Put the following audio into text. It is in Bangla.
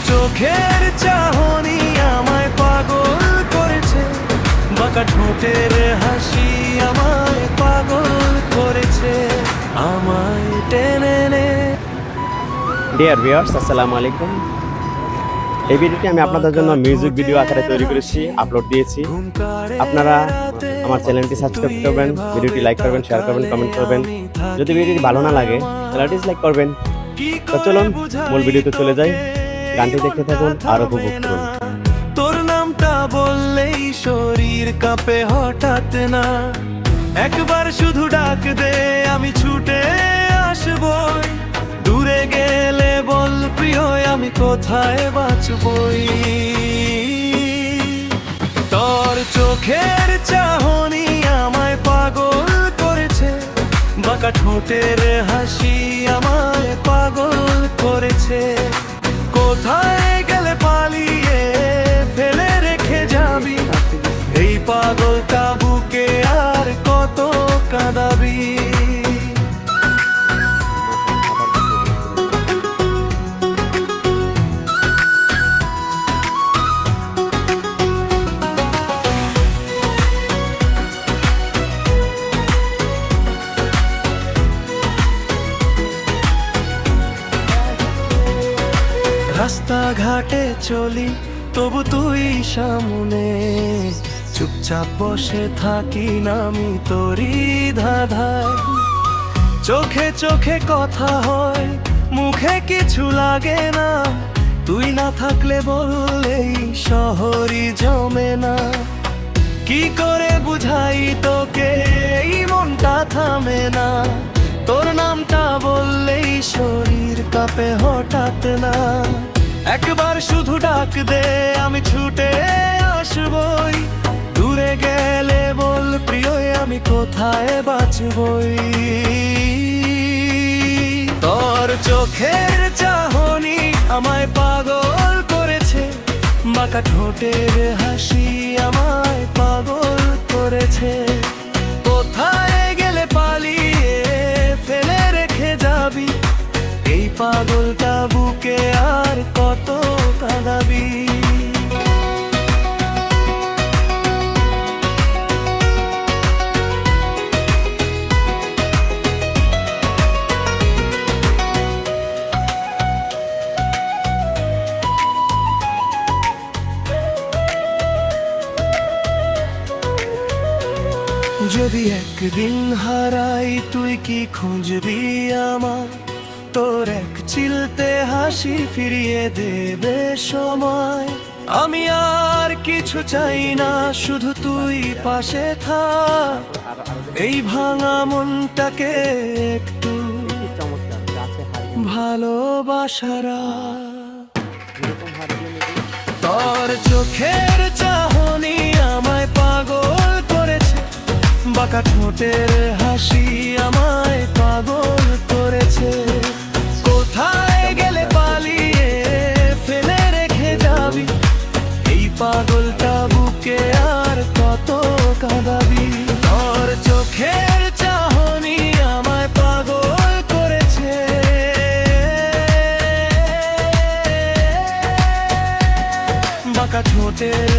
চোখের চাহনি আমায় পাগল করেছে, বাঁকা ঠোঁটের হাসি আমায় পাগল করেছে, আমায় টেনে নে। ডিয়ার ভিউয়ার্স, আসসালামু আলাইকুম। এই ভিডিওটি আমি আপনাদের জন্য মিউজিক ভিডিও আকারে তৈরি করেছি, আপলোড দিয়েছি। আপনারা আমার চ্যানেলটি সাবস্ক্রাইব করবেন, ভিডিওটি লাইক করবেন, শেয়ার করবেন, কমেন্ট করবেন। যদি ভিডিওটি ভালো না লাগে তাহলে ডিসলাইক করবেন। তো চলুন মূল ভিডিওতে চলে যাই, গানটি দেখতে থাকুন আর উপভোগ করুন। তোর নামটা বললেই শরীর কাঁপে হঠাৎ না, একবার শুধু ডাক দে আমি ছুটে আসবই, দূরে গেলে বল প্রিয় আমি কোথায় বাঁচবই। তোর চোখের চাহনি আমায় পাগল করেছে, বাঁকা ঠোঁটের হাসি আমায় পাগল করেছে, কোথায় গেলে পালিয়ে ফেলে রেখে যাবি, এই পাগলটা বুকে আর কত কাঁদাবি। রাস্তাঘাটে চলি তবু তুই সামনে, চুপচাপ বসে থাকি না আমি তোরই ধাঁধায়, চোখে চোখে কথা হয় মুখে কিছু লাগে না, তুই না থাকলে বললেই শহরই জমে না, কি করে বুঝাই তোকে এই মনটা থামে না, তোর নামটা বললেই শরীর কাঁপে হঠাৎ না, একবার শুধু ডাক দে আমি ছুটে আসবই, দূরে গেলে বল প্রিয় আমি কোথায় বাঁচবই। তোর চোখের চাহনি আমায় পাগল করেছে, বাঁকা ঠোঁটের হাসি আমায় পাগল করেছে, কোথায় গেলে পালিয়ে ফেলে রেখে যাবি, এই পাগলটা বুকে আর কত কাঁদাবি। যদি একদিন হারাই তুই কি খুঁজবি আমার, তোর এক চিলতে হাসি ফিরিয়ে দেবে সময়, আমি আর কিছু চাই না শুধু তুই পাশে থাক, এই ভাঙা মনটাকে একটু ভালোবাসারা। তোর চোখের চাহনি আমায় পাগল করেছে, বাঁকা ঠোঁটের হাসি আমায় পাগল করেছে, কোথায় গেলে পালিয়ে ফেলে রেখে যাবি, এই পাগলটা বুকে আর কত কাঁদাবি। তোর চোখের চাহনি আমায় পাগল করেছে, বাঁকা ঠোঁটের